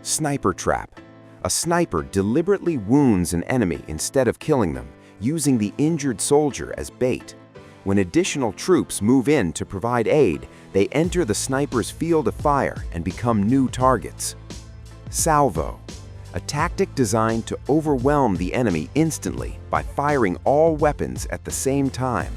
Sniper trap. A sniper deliberately wounds an enemy instead of killing them, using the injured soldier as bait. When additional troops move in to provide aid, they enter the sniper's field of fire and become new targets. Salvo. A tactic designed to overwhelm the enemy instantly by firing all weapons at the same time.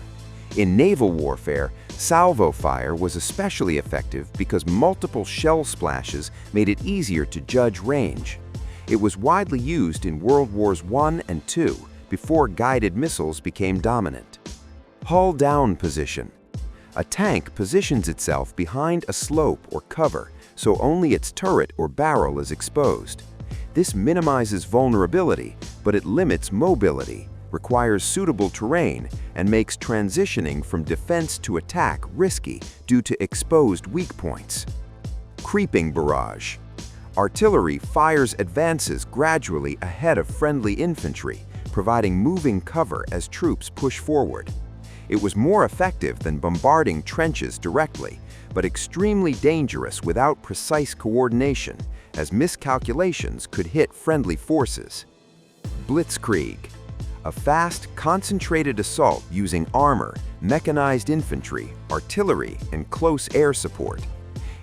In naval warfare, salvo fire was especially effective because multiple shell splashes made it easier to judge range. It was widely used in World Wars I and II before guided missiles became dominant. Hull down position. A tank positions itself behind a slope or cover, so only its turret or barrel is exposed. This minimizes vulnerability, but it limits mobility, requires suitable terrain, and makes transitioning from defense to attack risky due to exposed weak points. Creeping barrage. Artillery fires advances gradually ahead of friendly infantry, providing moving cover as troops push forward. It was more effective than bombarding trenches directly, but extremely dangerous without precise coordination, as miscalculations could hit friendly forces. Blitzkrieg. A fast, concentrated assault using armor, mechanized infantry, artillery, and close air support.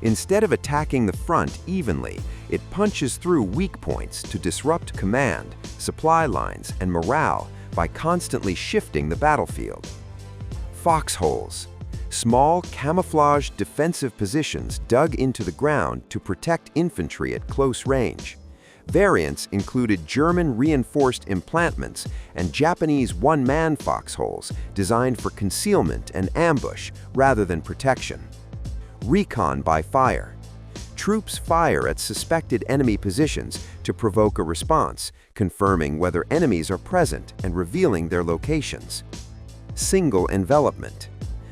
Instead of attacking the front evenly, it punches through weak points to disrupt command, supply lines, and morale by constantly shifting the battlefield. Foxholes. Small, camouflaged defensive positions dug into the ground to protect infantry at close range. Variants included German reinforced emplantments and Japanese one-man foxholes designed for concealment and ambush rather than protection. Recon by fire. Troops fire at suspected enemy positions to provoke a response, confirming whether enemies are present and revealing their locations. Single envelopment.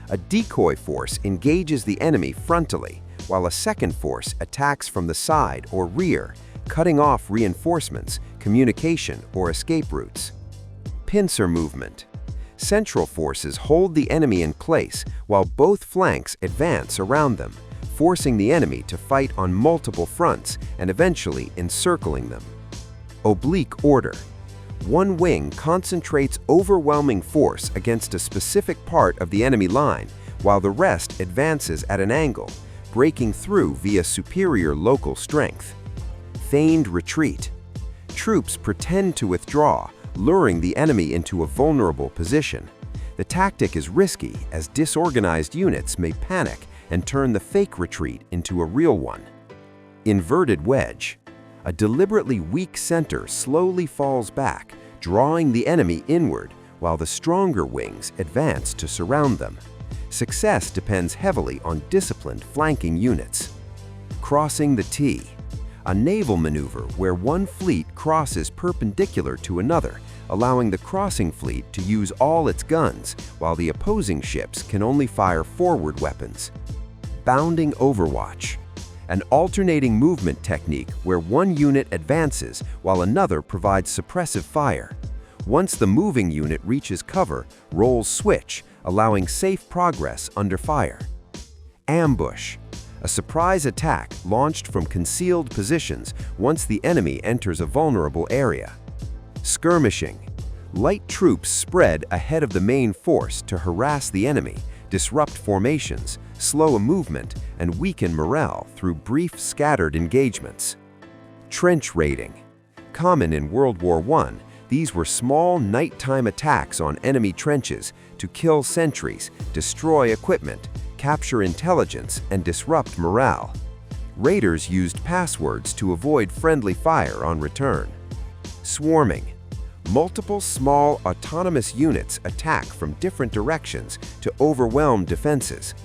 A decoy force engages the enemy frontally, while a second force attacks from the side or rear, cutting off reinforcements, communication, or escape routes. Pincer movement. Central forces hold the enemy in place while both flanks advance around them, forcing the enemy to fight on multiple fronts and eventually encircling them. Oblique order. One wing concentrates overwhelming force against a specific part of the enemy line, while the rest advances at an angle, breaking through via superior local strength. Feigned retreat. Troops pretend to withdraw, luring the enemy into a vulnerable position. The tactic is risky as disorganized units may panic and turn the fake retreat into a real one. Inverted wedge. A deliberately weak center slowly falls back, drawing the enemy inward, while the stronger wings advance to surround them. Success depends heavily on disciplined flanking units. Crossing the T. A naval maneuver where one fleet crosses perpendicular to another, allowing the crossing fleet to use all its guns, while the opposing ships can only fire forward weapons. Bounding overwatch. An alternating movement technique where one unit advances while another provides suppressive fire. Once the moving unit reaches cover, roles switch, allowing safe progress under fire. Ambush. A surprise attack launched from concealed positions once the enemy enters a vulnerable area. Skirmishing. Light troops spread ahead of the main force to harass the enemy, disrupt formations, slow a movement, and weaken morale through brief scattered engagements. Trench raiding. Common in World War I, these were small nighttime attacks on enemy trenches to kill sentries, destroy equipment, capture intelligence, and disrupt morale. Raiders used passwords to avoid friendly fire on return. Swarming. Multiple small autonomous units attack from different directions to overwhelm defenses.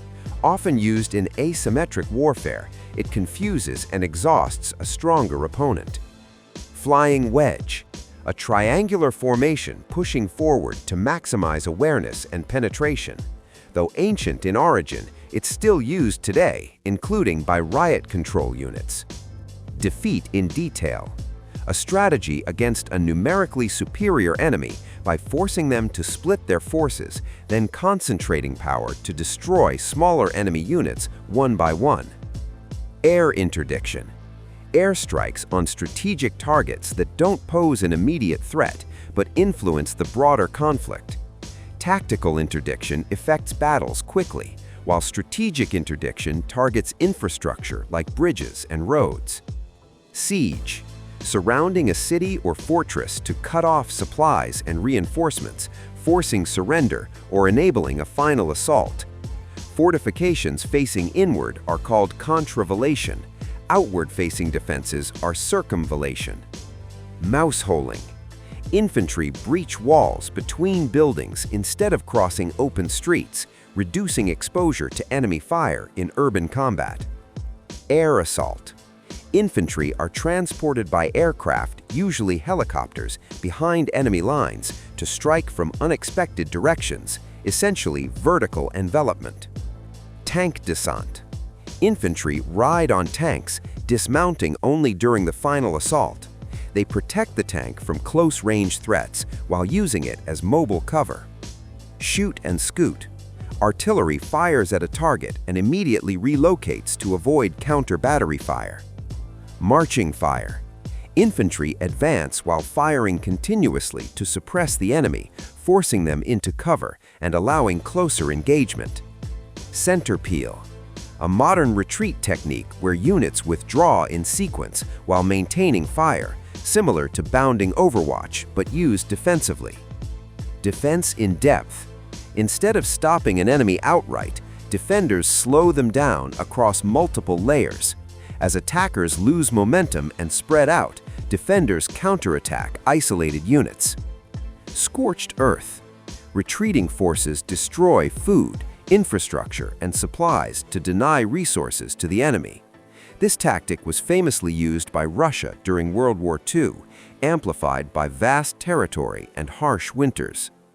Often used in asymmetric warfare, it confuses and exhausts a stronger opponent. Flying wedge. A triangular formation pushing forward to maximize awareness and penetration. Though ancient in origin, it's still used today, including by riot control units. Defeat in detail. A strategy against a numerically superior enemy by forcing them to split their forces, then concentrating power to destroy smaller enemy units one by one. Air interdiction. airstrikes on strategic targets that don't pose an immediate threat but influence the broader conflict. Tactical interdiction affects battles quickly, while strategic interdiction targets infrastructure like bridges and roads. Siege, surrounding a city or fortress to cut off supplies and reinforcements, forcing surrender or enabling a final assault. Fortifications facing inward are called contravallation. Outward-facing defenses are circumvallation. Mouse-holing. Infantry breach walls between buildings instead of crossing open streets, reducing exposure to enemy fire in urban combat. Air assault. Infantry are transported by aircraft, usually helicopters, behind enemy lines to strike from unexpected directions, essentially vertical envelopment. Tank descent. Infantry ride on tanks, dismounting only during the final assault. They protect the tank from close-range threats while using it as mobile cover. Shoot and scoot. Artillery fires at a target and immediately relocates to avoid counter-battery fire. Marching fire. Infantry advance while firing continuously to suppress the enemy, forcing them into cover and allowing closer engagement. Center peel. A modern retreat technique where units withdraw in sequence while maintaining fire, similar to bounding Overwatch but used defensively. Defense in depth. Instead of stopping an enemy outright, defenders slow them down across multiple layers. As attackers lose momentum and spread out, defenders counterattack isolated units. Scorched earth. Retreating forces destroy food, infrastructure, and supplies to deny resources to the enemy. This tactic was famously used by Russia during World War II, amplified by vast territory and harsh winters.